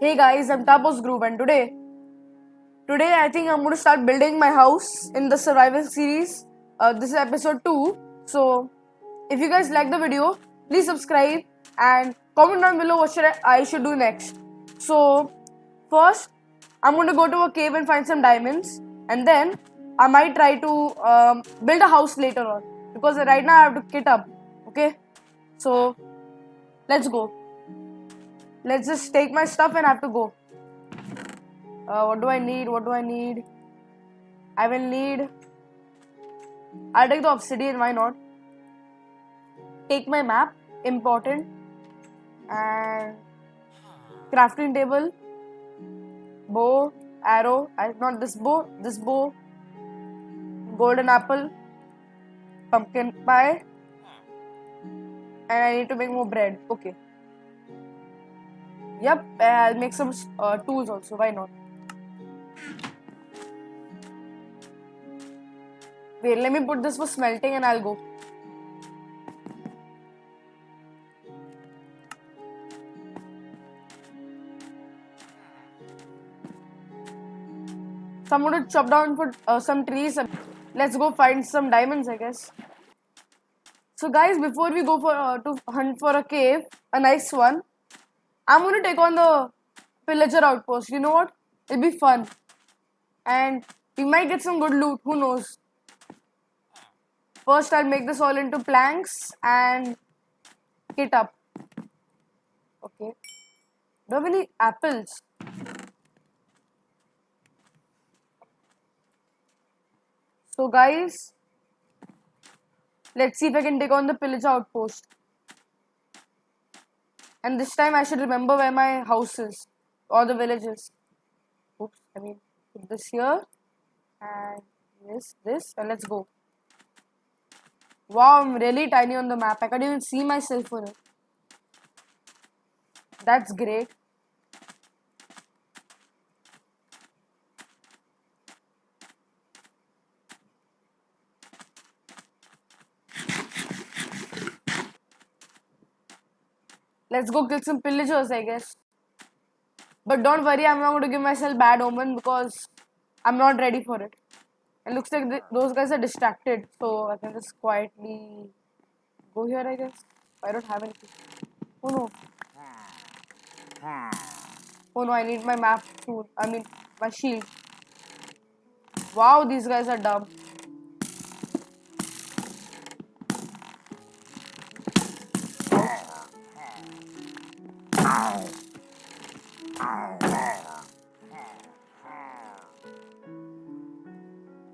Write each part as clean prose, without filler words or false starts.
Hey guys, I'm Tapos Groove, and today I think I'm going to start building my house in the survival series. This is episode 2. So if you guys like the video, please subscribe and comment down below what I should do next. So first, I'm going to go to a cave and find some diamonds, and then I might try to build a house later on because right now I have to kit up. Okay, so let's go. Let's just take my stuff and have to go. What do I need? What do I need? I will need. I'll take the obsidian, why not? Take my map, important. And crafting table, bow, arrow. Not this bow. Golden apple, pumpkin pie. And I need to make more bread. Okay. Yep, I'll make some tools also, why not? Wait, let me put this for smelting and I'll go. So I'm going to chop down for some trees. Let's go find some diamonds, I guess. So guys, before we go for to hunt for a cave, a nice one, I'm going to take on the pillager outpost. You know what? It'll be fun. And we might get some good loot. Who knows? First, I'll make this all into planks and kit up. Okay. Do you have any apples? So guys, let's see if I can take on the pillager outpost. And this time I should remember where my house is. Or the village is. Oops, put this here. And this, and let's go. Wow, I'm really tiny on the map. I can't even see myself on it. That's great. Let's go kill some pillagers, I guess. But don't worry, I'm not going to give myself bad omen because I'm not ready for it. It looks like those guys are distracted, so I can just quietly go here, I guess. I don't have anything. Oh no. Oh no, I need my map soon. My shield. Wow, these guys are dumb.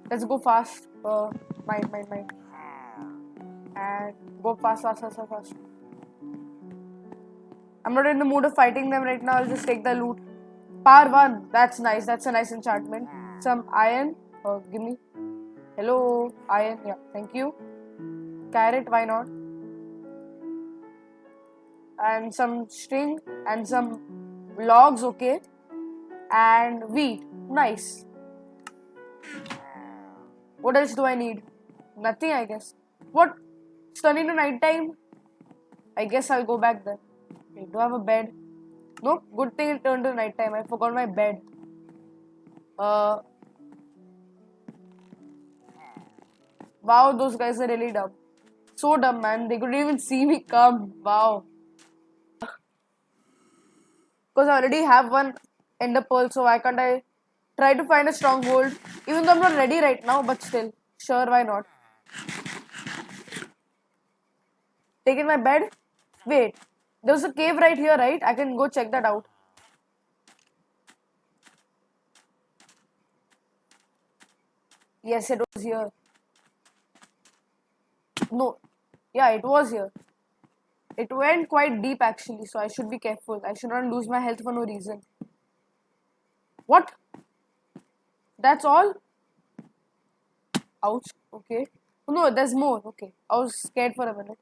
Let's go fast. Mine. And go fast. I'm not in the mood of fighting them right now. I'll just take the loot. Power 1. That's nice. That's a nice enchantment. Some iron. Give me. Hello. Iron. Yeah. Thank you. Carrot. Why not? And some string. And some logs. Okay. And wheat. Nice. What else do I need? Nothing, I guess. What? It's turning to night time? I guess I'll go back then. Okay, do I have a bed? Nope. Good thing it turned to night time. I forgot my bed. Wow, those guys are really dumb. So dumb, man. They couldn't even see me come. Wow. Because I already have one ender pearl, so why can't I try to find a stronghold? Even though I'm not ready right now, but still. Sure, why not? Taking my bed? Wait. There's a cave right here, right? I can go check that out. Yes, it was here. No. Yeah, it was here. It went quite deep actually, so I should be careful. I should not lose my health for no reason. What? That's all? Ouch. Okay. Oh, no, there's more. Okay. I was scared for a minute.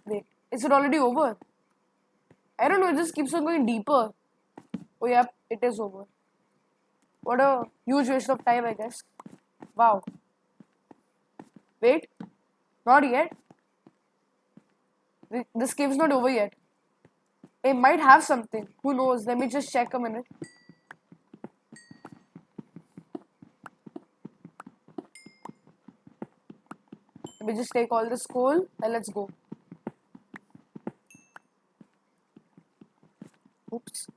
Wait. Is it already over? I don't know. It just keeps on going deeper. Oh, yeah. It is over. What a huge waste of time, I guess. Wow. Wait. Not yet. This cave's not over yet. It might have something. Who knows? Let me just check a minute. Let me just take all this coal and let's go. Oops.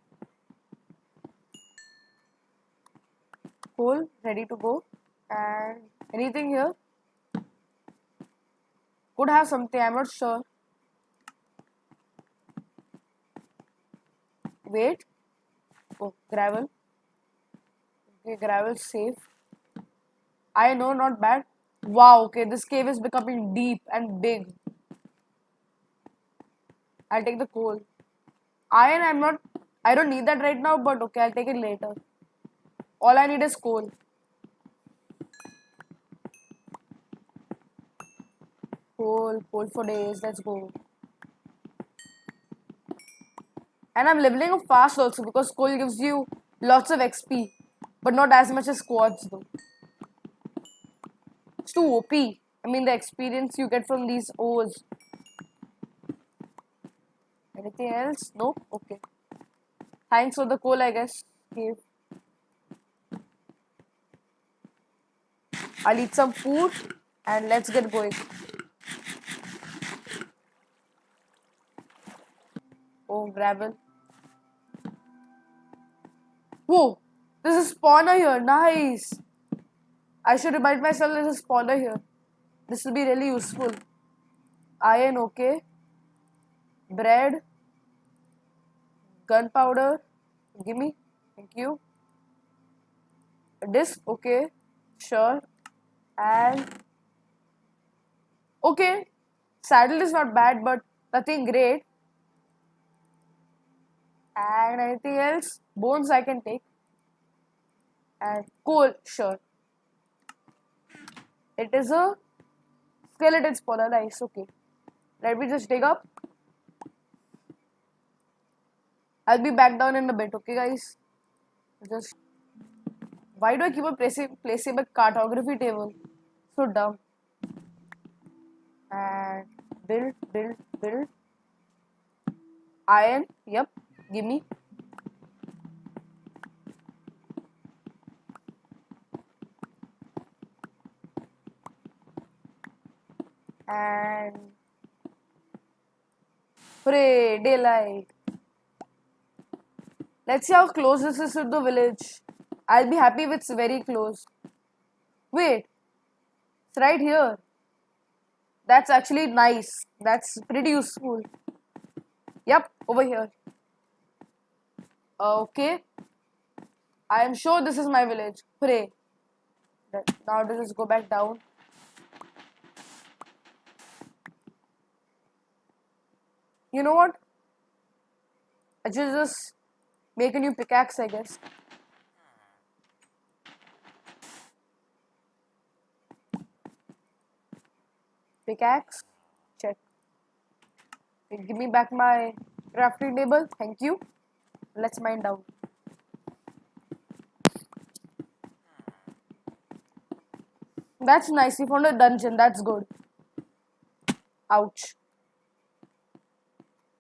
Coal ready to go. And anything here? Could have something, I'm not sure. Wait. Oh, gravel. Okay, gravel safe. I know, not bad. Wow, okay, this cave is becoming deep and big. I'll take the coal. Iron, I don't need that right now, but okay, I'll take it later. All I need is coal. Coal for days, let's go. And I'm leveling up fast also because coal gives you lots of XP, but not as much as quartz though. It's too OP. I mean, the experience you get from these ores. Anything else? Nope. Okay. Thanks for the coal, I guess. Okay. I'll eat some food and let's get going. Oh, gravel. Whoa! There's a spawner here. Nice. I should remind myself there's a spawner here. This will be really useful. Iron, okay. Bread. Gunpowder. Gimme. Thank you. A disc, okay. Sure. And okay. Saddle is not bad, but nothing great. And anything else? Bones I can take. And coal, sure. It is a skeleton spawner, nice, okay. Let me just dig up. I'll be back down in a bit, okay guys? Just why do I keep on placing a cartography table? So dumb. And build. Iron, yep, gimme. And hooray, daylight. Let's see how close this is to the village. I'll be happy if it's very close. Wait, it's right here. That's actually nice. That's pretty useful. Yep, over here. Okay. I am sure this is my village. Hooray. Now let's just go back down. You know what? I should just make a new pickaxe, I guess. Pickaxe. Check. Give me back my crafting table. Thank you. Let's mine down. That's nice. We found a dungeon. That's good. Ouch.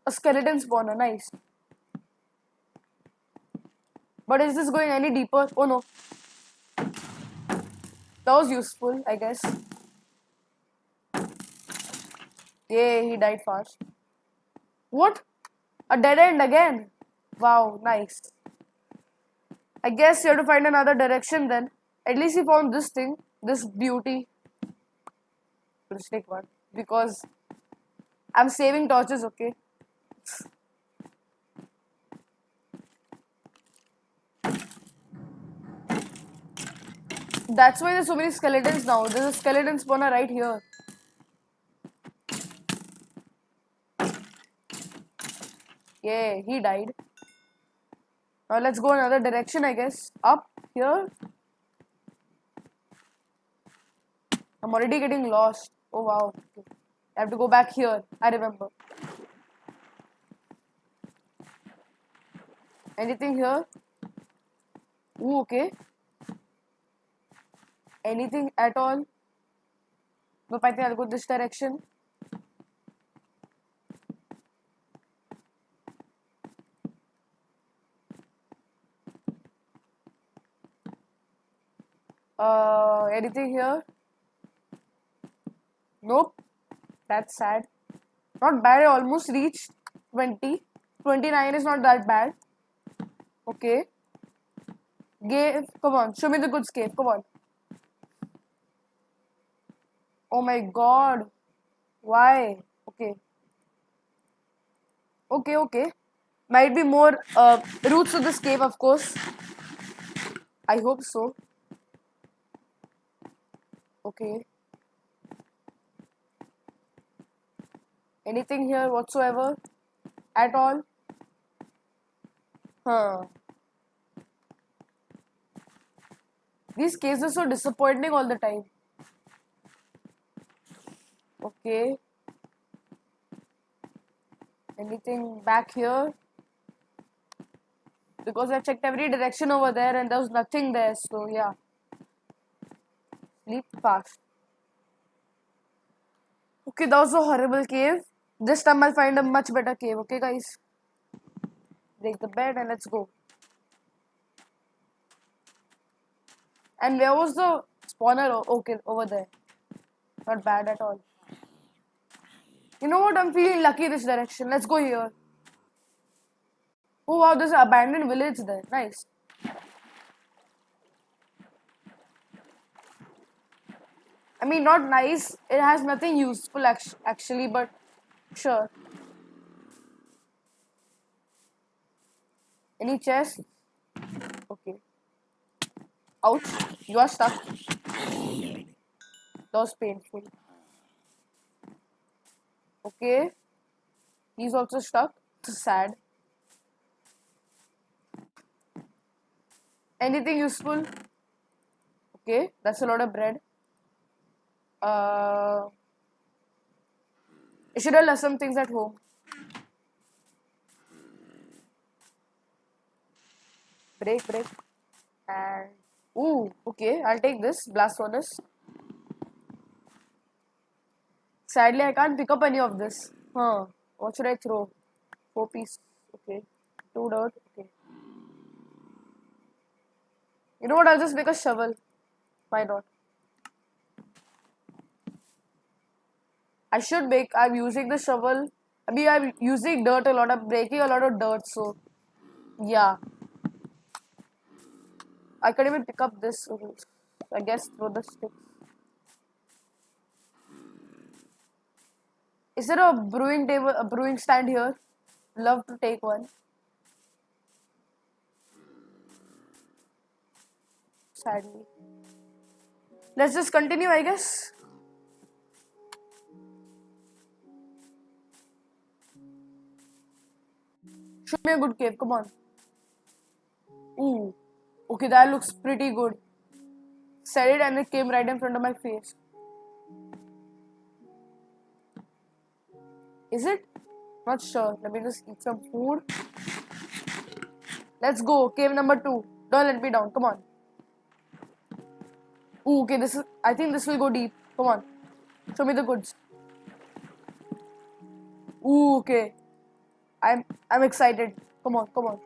A skeleton spawner. Nice. But is this going any deeper? Oh no. That was useful, I guess. Yay, he died fast. What? A dead end again? Wow, nice. I guess you have to find another direction then. At least he found this thing, this beauty. Let's take one. Because I'm saving torches, okay? That's why there's so many skeletons now. There's a skeleton spawner right here. Yeah, he died. Now let's go another direction, I guess. Up here. I'm already getting lost. Oh wow. Okay. I have to go back here. I remember. Anything here? Ooh, okay. Anything at all? Nope, I think I'll go this direction. Anything here? Nope. That's sad. Not bad. I almost reached 20. 29 is not that bad. Okay. Cave. Come on. Show me the goods cave. Come on. Oh my god. Why? Okay. Okay, okay. Might be more routes to this cave, of course. I hope so. Okay. Anything here whatsoever? At all? Huh. These caves are so disappointing all the time. Okay. Anything back here? Because I checked every direction over there and there was nothing there. So yeah. Sleep fast. Okay, that was a horrible cave. This time I'll find a much better cave. Okay, guys. Break the bed and let's go. And where was the spawner? Okay, over there. Not bad at all. You know what? I'm feeling lucky this direction. Let's go here. Oh wow, there's an abandoned village there. Nice. I mean, not nice. It has nothing useful actually, but sure. Any chest? Okay. Ouch. You are stuck. That was painful. Okay. He's also stuck. Sad. Anything useful? Okay. That's a lot of bread. I should have left some things at home. Break, break. And ooh, okay, I'll take this blast furnace. Sadly, I can't pick up any of this. Huh? What should I throw? 4 piece. Okay. 2 dirt. Okay. You know what? I'll just make a shovel. Why not? I should make. I'm using the shovel. I mean, I'm using dirt a lot. I'm breaking a lot of dirt. So yeah, I can't even pick up this. Okay. I guess throw the sticks. Is there a brewing table, a brewing stand here? Love to take one. Sadly. Let's just continue, I guess. Show me a good cave. Come on. Ooh. Okay, that looks pretty good. Said it and it came right in front of my face. Is it? Not sure. Let me just eat some food. Let's go. Cave number 2. Don't let me down. Come on. Ooh, okay, this is. I think this will go deep. Come on. Show me the goods. Ooh, okay. I'm excited. Come on, come on.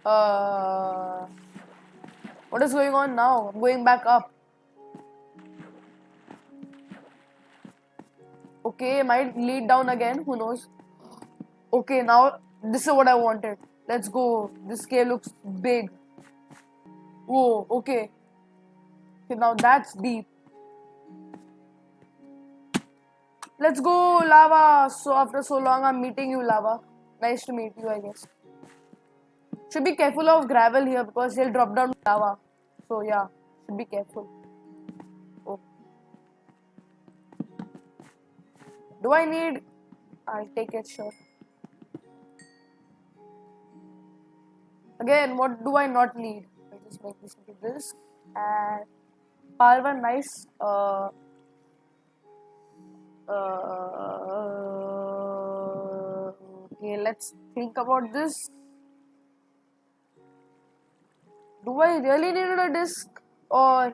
Uh, what is going on now? I'm going back up. Okay, might lead down again. Who knows? Okay, now this is what I wanted. Let's go. This cave looks big. Whoa, okay. Okay, now that's deep. Let's go, Lava. So after so long, I'm meeting you, Lava. Nice to meet you, I guess. Should be careful of gravel here because he'll drop down lava. So yeah, should be careful. Oh. Do I need? I'll take it, sure. Again, what do I not need? I'll just make this into this. And power one, nice. Okay, let's think about this. Do I really need a disc or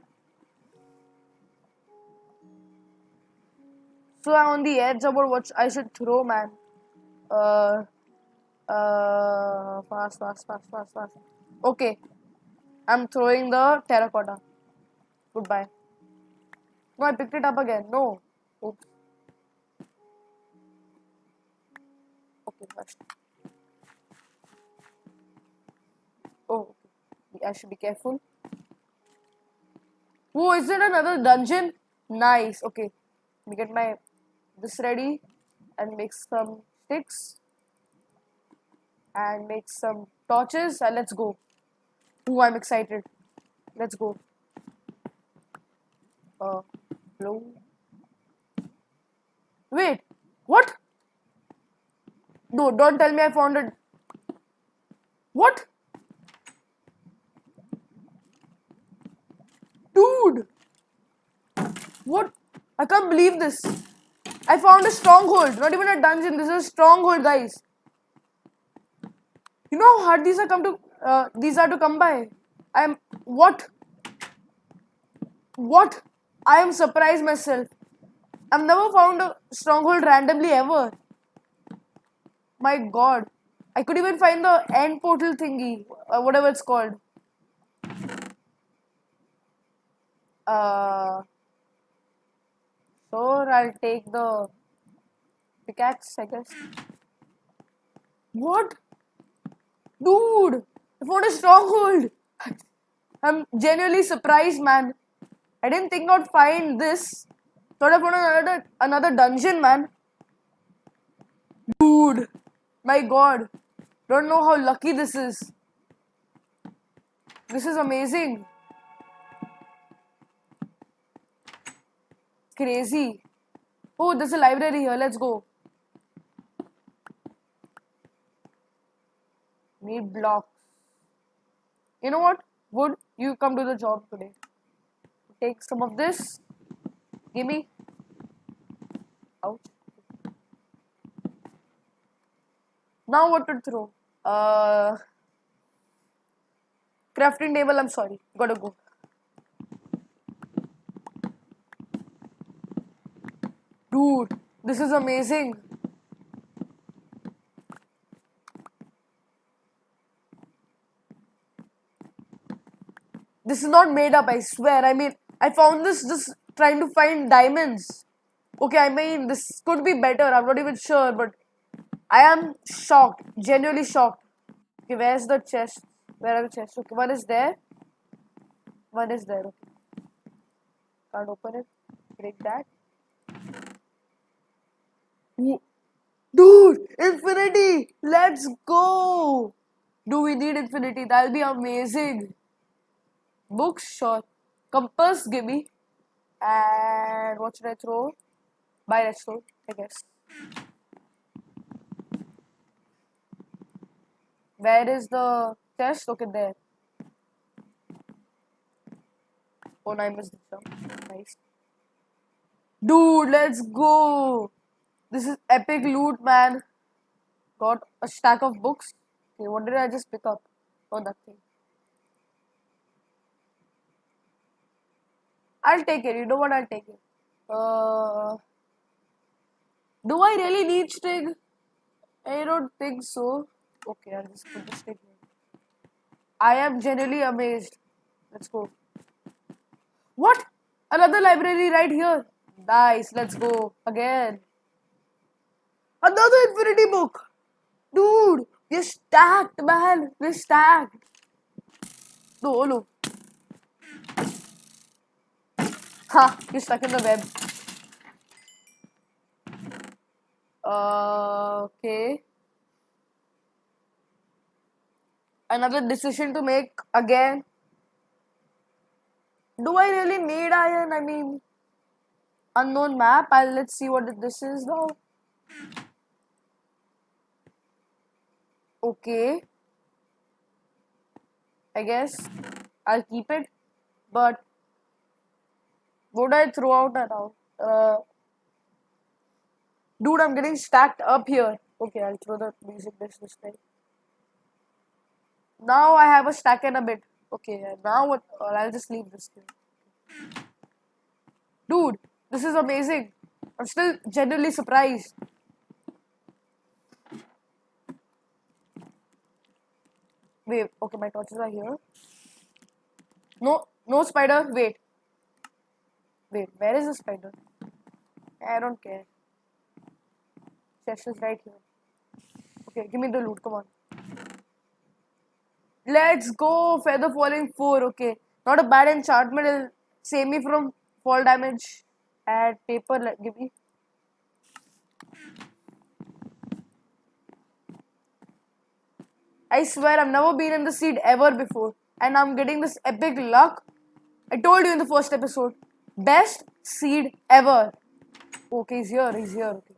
so I'm on the edge about what I should throw, man? Uh, fast. Okay, I'm throwing the terracotta. Goodbye. No, I picked it up again. No. Oops. Okay, first. Oh, okay. I should be careful. Oh, is it another dungeon? Nice. Okay. Let me get my this ready and make some sticks and make some torches and let's go. Ooh, I'm excited. Let's go. Hello. Wait, what? No, don't tell me I found it. What? Dude! What? I can't believe this. I found a stronghold. Not even a dungeon. This is a stronghold, guys. You know how hard these are to come by. I'm what? What? I am surprised myself. I've never found a stronghold randomly ever. My God. I could even find the end portal thingy, whatever it's called. Uh, sure, I'll take the pickaxe, I guess. What? Dude, I found a stronghold. I'm genuinely surprised, man. I didn't think I'd find this. Thought I found another dungeon, man. Dude, my God. Don't know how lucky this is. This is amazing. Crazy. Oh, there's a library here. Let's go. Need blocks. You know what? Wood, you come do the job today. Take some of this. Gimme. Ouch. Now what to throw? Crafting table, I'm sorry. Gotta go. Dude, this is amazing. This is not made up, I swear. I mean, I found this just trying to find diamonds. Okay, I mean, this could be better. I'm not even sure, but I am shocked. Genuinely shocked. Okay, where's the chest? Where are the chests? Okay, one is there. One is there. Okay. Can't open it. Break that. Dude, infinity! Let's go! Do we need infinity? That'll be amazing. Books, sure. Compass, give me. And what should I throw? Buy redstone, I guess. Where is the chest? Okay, there. Oh, no, I missed the jump. Nice. Dude, let's go! This is epic loot, man. Got a stack of books. Okay, what did I just pick up? Oh, nothing. I'll take it. You know what? I'll take it. Do I really need stig? I don't think so. Okay, I'll just put the stig here. I am genuinely amazed. Let's go. What? Another library right here. Nice. Let's go again. Another infinity book. Dude, we're stacked, man. We're stacked. No, no. Ha, you're stuck in the web. Okay. Another decision to make again. Do I really need iron? I mean, unknown map. Let's see what this is now. Okay. I guess I'll keep it. But would I throw out now? Dude, I'm getting stacked up here. Okay, I'll throw the music this time. Now I have a stack and a bit. Okay, now what? I'll just leave this thing. Dude, this is amazing. I'm still genuinely surprised. Wait, okay, my torches are here. No, no spider. Wait. Wait, where is the spider? I don't care. Chest is right here. Okay, give me the loot. Come on. Let's go. Feather falling 4. Okay. Not a bad enchantment. It'll save me from fall damage. Add paper. Give me. I swear I've never been in the seed ever before. And I'm getting this epic luck. I told you in the first episode. Best seed ever. Okay, he's here. He's here. Okay.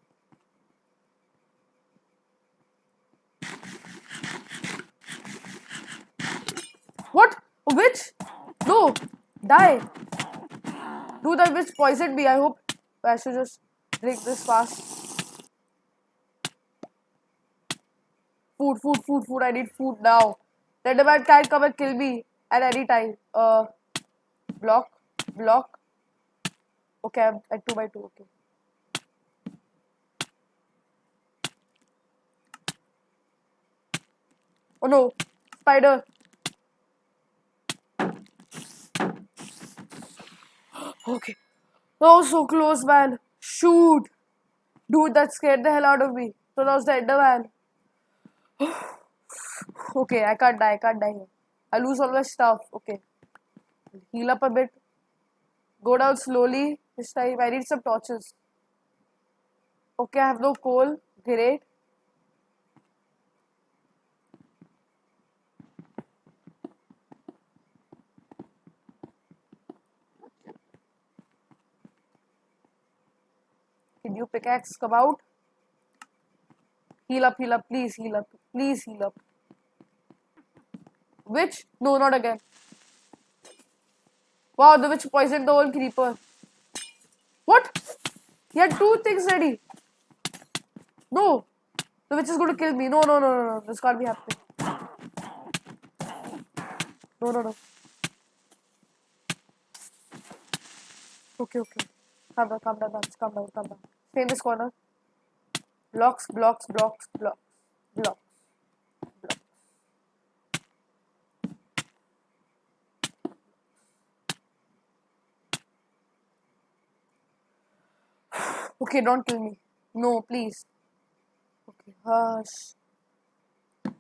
What? A witch? No. Die. Dude, that witch poisoned me. I hope I should just drink this fast. Food, food, food, food. I need food now. Thunderman can't come and kill me at any time. Block, block. Okay, I'm at 2 by 2. Okay. Oh no, spider. Okay. Oh, so close, man. Shoot. Dude, that scared the hell out of me. So that was the Enderman. Okay, I can't die. I can't die here. I lose all my stuff. Okay. Heal up a bit. Go down slowly. This time I need some torches. Okay, I have no coal. Great. Can you pickaxe come out? Heal up, please heal up. Please heal up. Witch? No, not again. Wow, the witch poisoned the whole creeper. What? He had 2 things ready. No. The witch is going to kill me. No, no, no, no, no. This can't be happening. No, no, no. Okay, okay. Calm down, calm down, calm down, calm down. Stay in this corner. Blocks, blocks, blocks, blocks, blocks, blocks. Okay, don't kill me. No, please. Okay, hush.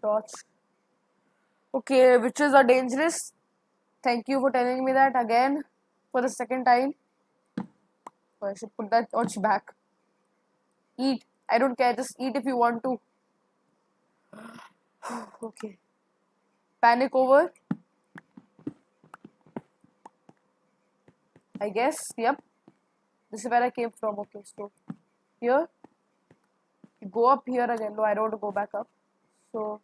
Torch. Okay, witches are dangerous. Thank you for telling me that again for the second time. So I should put that torch back. Eat. I don't care. Just eat if you want to. Okay. Panic over. I guess. Yep. This is where I came from. Okay, so here. You go up here again. No, I don't want to go back up. So,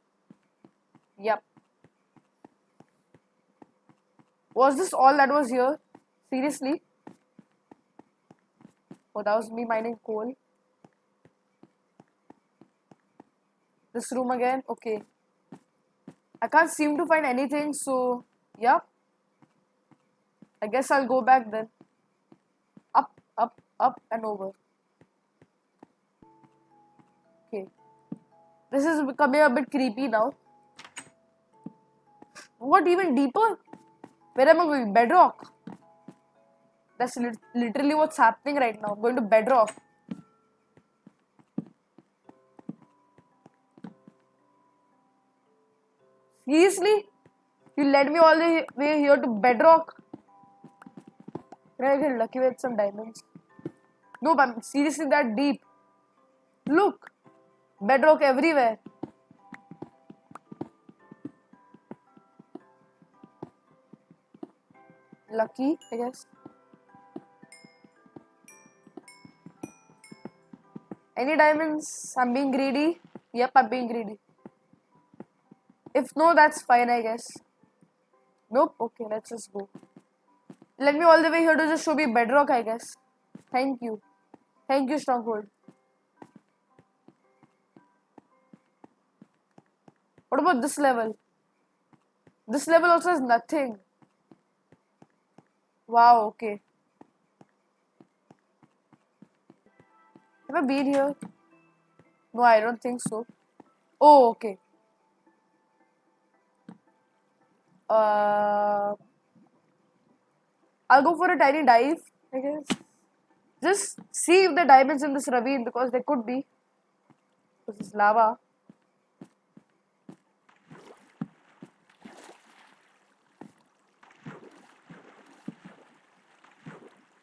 yep. Was this all that was here? Seriously? Oh, that was me mining coal. This room again. Okay. I can't seem to find anything, so yeah. I guess I'll go back then. Up, up, up, and over. Okay. This is becoming a bit creepy now. What, even deeper? Where am I going? Bedrock. That's literally what's happening right now. I'm going to bedrock. Seriously? You led me all the way here to bedrock? Can I get lucky with some diamonds? No, but I'm seriously that deep. Look, bedrock everywhere. Lucky, I guess. Any diamonds? I'm being greedy. Yep, I'm being greedy. If no, that's fine, I guess. Nope. Okay, let's just go. Let me all the way here to just show me bedrock, I guess. Thank you. Thank you, Stronghold. What about this level? This level also has nothing. Wow, okay. Have I been here? No, I don't think so. Oh, okay. Uh, I'll go for a tiny dive, I guess. Just see if the diamonds in this ravine, because there could be. This is lava.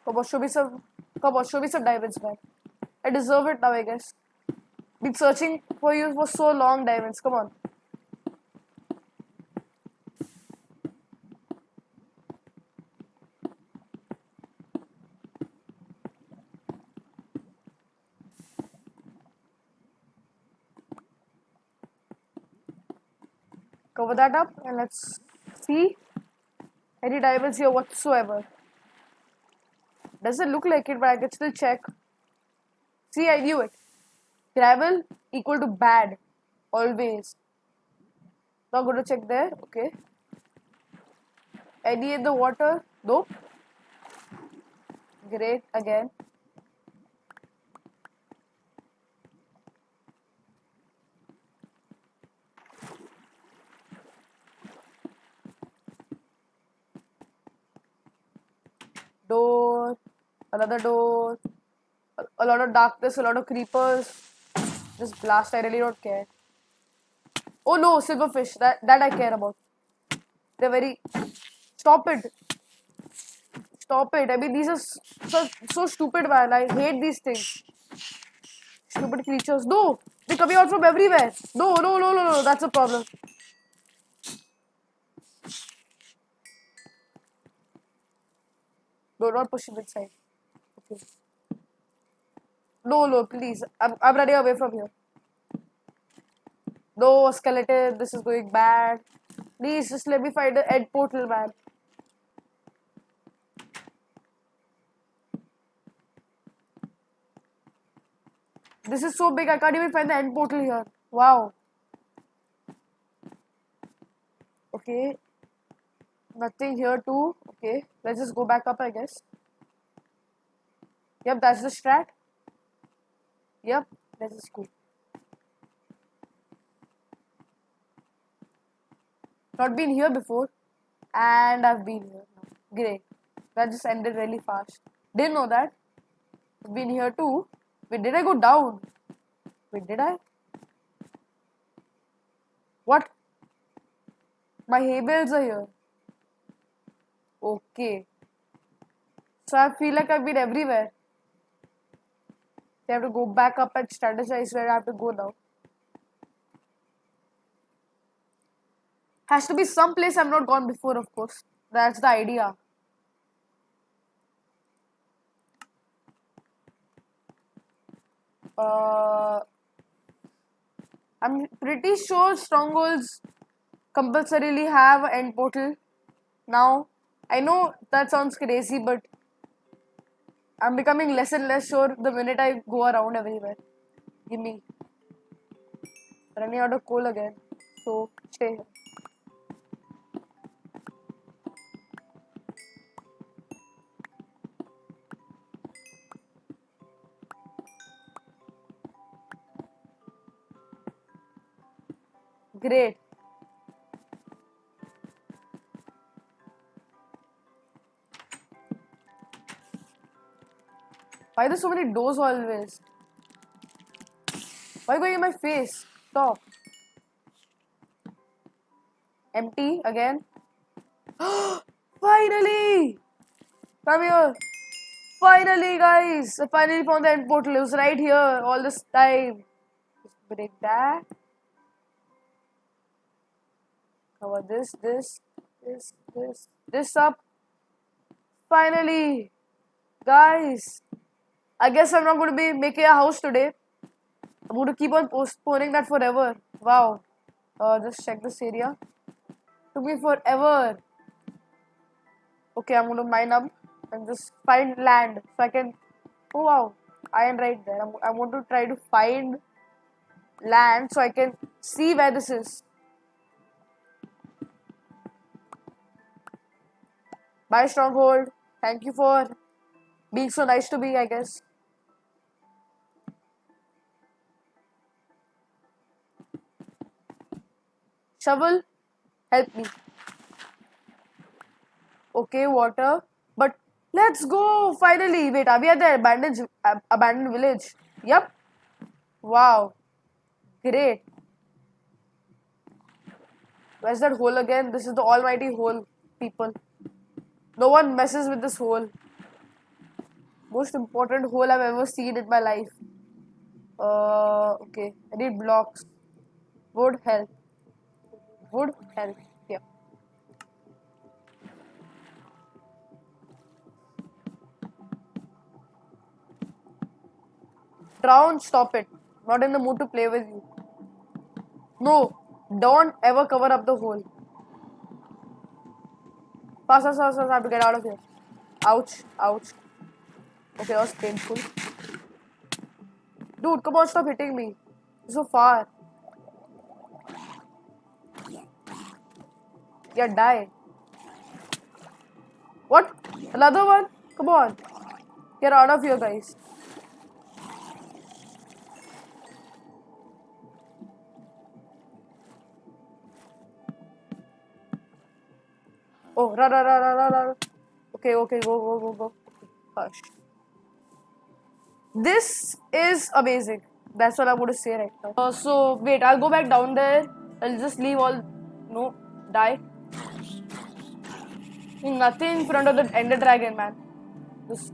Come on, show me some. Come on, show me some diamonds, man. I deserve it now, I guess. Been searching for you for so long, diamonds. Come on. Cover that up and let's see any diamonds here whatsoever. Doesn't look like it, but I can still check. See, I knew it. Gravel equal to bad. Always. Not going to check there. Okay. Any in the water? Nope. Great. Again. Door. Another door. A lot of darkness, a lot of creepers. Just blast, I really don't care. Oh no, silverfish. That I care about. They're very. Stop it. Stop it. I mean, these are so stupid, man. I hate these things. Stupid creatures. No! They're coming out from everywhere. No, no, no, no, no. That's a problem. No, not push him inside. Okay. No, no, please. I'm running away from here. No, skeleton. This is going bad. Please, just let me find the end portal, man. This is so big, I can't even find the end portal here. Wow. Okay. Nothing here too. Okay. Let's just go back up, I guess. Yep, that's the strat. Yep, that is cool. Not been here before. And I've been here now. Great. That just ended really fast. Didn't know that. I've been here too. Wait, did I go down? Wait, did I? What? My hay bales are here. Okay. So I feel like I've been everywhere. I have to go back up and strategize where I have to go now. Has to be some place I've not gone before, of course. That's the idea. Uh, I'm pretty sure strongholds compulsorily have an end portal. Now, I know that sounds crazy, but I'm becoming less and less sure the minute I go around everywhere. Give me. Running out of coal again. So, stay here. Great. Why are there so many doors always? Why going in my face? Stop. Empty again. Finally! Come here. Finally, guys. I finally found the end portal. It was right here all this time. Just break that. Cover this up. Finally. Guys. I guess I'm not going to be making a house today. I'm going to keep on postponing that forever. Wow. Just check this area. Took me forever. Okay, I'm going to mine up and just find land so I can. Oh wow, iron right there. I want to try to find land so I can see where this is. Bye, stronghold. Thank you for being so nice to me, I guess. Shovel, help me. Okay, water. But let's go finally. Wait, are we at the abandoned village? Yep. Wow. Great. Where's that hole again? This is the almighty hole, people. No one messes with this hole. Most important hole I've ever seen in my life. Okay. I need blocks. Wood help. Wood help. Yeah. Drown, stop it. Not in the mood to play with you. No, don't ever cover up the hole. Fast, fast, fast, fast, I have to get out of here. Ouch, ouch. Okay, that was painful. Dude, come on, stop hitting me. You're so far. Yeah, die. What? Another one? Come on. Get out of here, guys. Oh, run, run, run, run, run, run. Okay, okay, go, go, go, go. Hush. This is amazing. That's what I'm going to say right now. So, wait, I'll go back down there. I'll just leave all... No, die. Nothing in front of the Ender Dragon, man. Just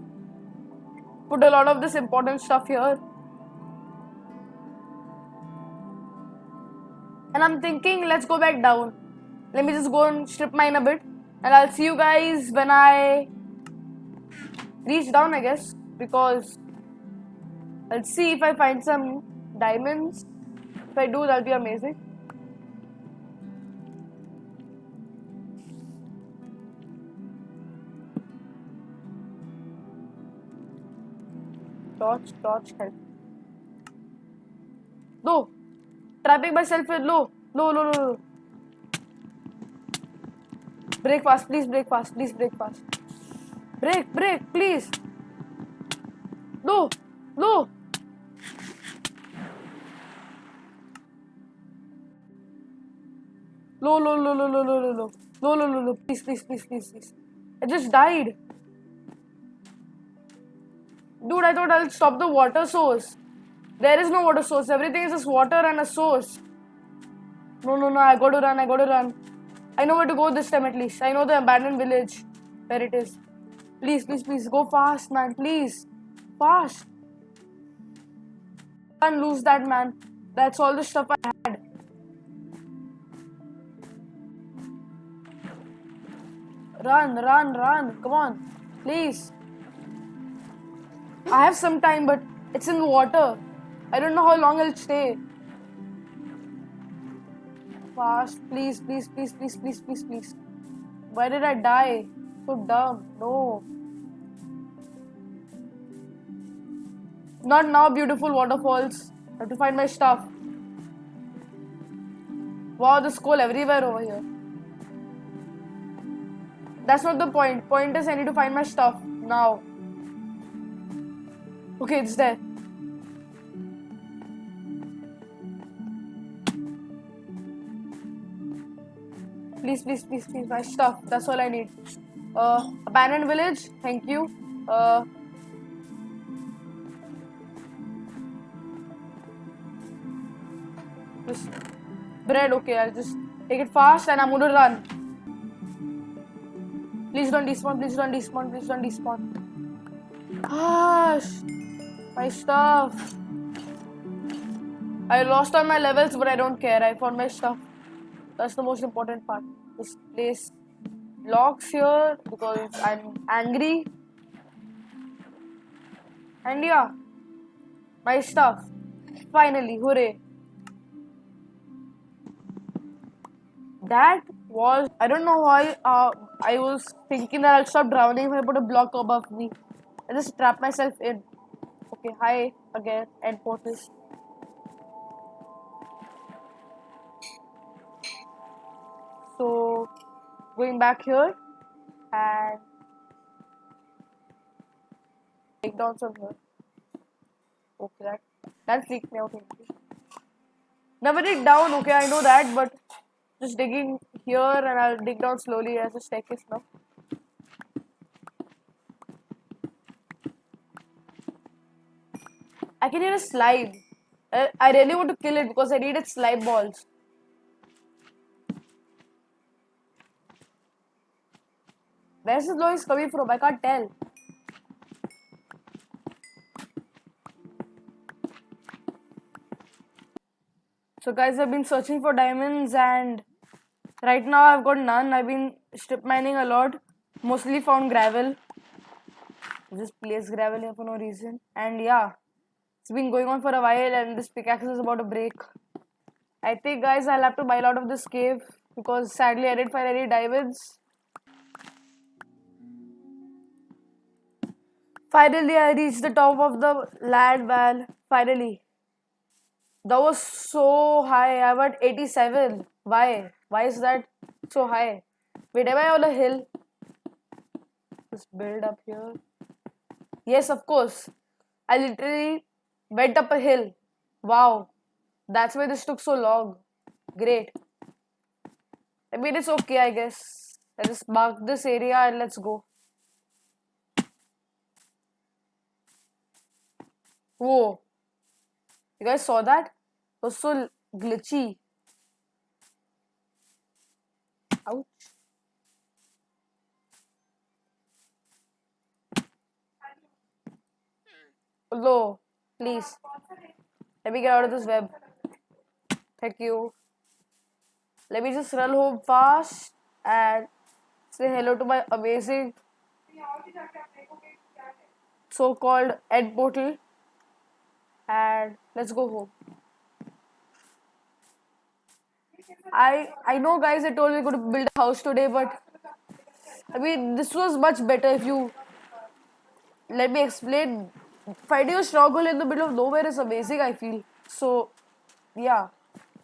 put a lot of this important stuff here. And I'm thinking, let's go back down. Let me just go and strip mine a bit. And I'll see you guys when I reach down, I guess. Because I'll see if I find some diamonds. If I do, that'll be amazing. Torch, help. No! Trapping myself with no. Break fast, please break fast, please break fast. Break, please. No. No, please. I just died. Dude, I thought I'll stop the water source. There is no water source. Everything is just water and a source. No. I gotta run. I know where to go this time at least. I know the abandoned village. Where it is. Please. Go fast, man. Please. Fast. Can't lose that, man. That's all the stuff I had. Run. Come on. Please. I have some time, but it's in water. I don't know how long it'll stay. Fast, please. Why did I die? So dumb. No. Not now, beautiful waterfalls. I have to find my stuff. Wow, there's coal everywhere over here. That's not the point. Point is I need to find my stuff now. Okay, it's there. Please, my stuff. That's all I need. Abandoned village. Thank you. Just bread. Okay, I'll just take it fast and I'm gonna run. Please don't despawn. Gosh, my stuff. I lost all my levels, but I don't care. I found my stuff. That's the most important part. Just place blocks here because I'm angry. And yeah, my stuff. Finally, hooray. That was, I don't know why I was thinking that I'll stop drowning if I put a block above me. I just trapped myself in. Okay, hi again, and portals. So, going back here and take down some here. Okay, that freaked me out. Never dig down, okay, I know that, but just digging here and I'll dig down slowly as a staircase now. I can hear a slime. I really want to kill it because I need its slime balls. Where's this noise coming from? I can't tell. So guys, I've been searching for diamonds and right now I've got none. I've been strip mining a lot. Mostly found gravel. Just place gravel here for no reason. And yeah, it's been going on for a while and this pickaxe is about to break. I think guys I'll have to mine out of this cave because sadly I didn't find any diamonds. Finally I reached the top of the land, man. Finally. That was so high. I'm at 87. Why? Why is that so high? Wait, am I on a hill? Just build up here. Yes, of course. I literally went up a hill. Wow. That's why this took so long. Great. I mean, it's okay, I guess. I just mark this area and let's go. Whoa. You guys saw that? It was so glitchy. Ouch. Hello. Please. Let me get out of this web. Thank you. Let me just run home fast and say hello to my amazing so-called end portal. And let's go home. I know guys I told you we're going to build a house today, but I mean this was much better if you let me explain. Finding a stronghold in the middle of nowhere is amazing, I feel. So yeah.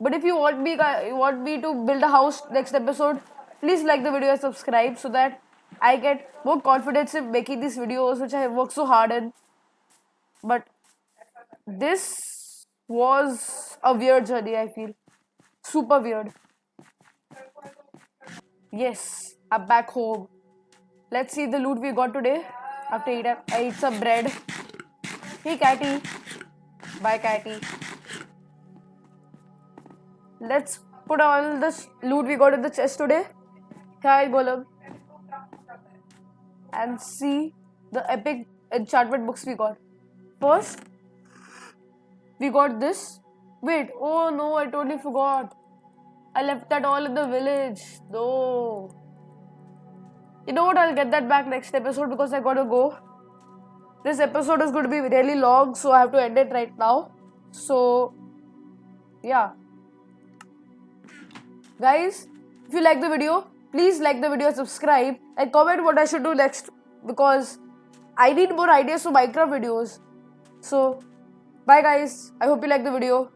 But if you want me to build a house next episode, please like the video and subscribe so that I get more confidence in making these videos which I have worked so hard in. But this was a weird journey, I feel. Super weird. Yes, I'm back home. Let's see the loot we got today. After I eat some bread. Hey, Catty. Bye, Catty. Let's put all this loot we got in the chest today. Hi, Golem. And see the epic enchantment books we got. First, we got this. Wait, oh no, I totally forgot. I left that all in the village. No. You know what? I'll get that back next episode because I gotta go. This episode is going to be really long, so I have to end it right now. So, yeah. Guys, if you like the video, please like the video, subscribe, and comment what I should do next because I need more ideas for Minecraft videos. So, bye guys. I hope you like the video.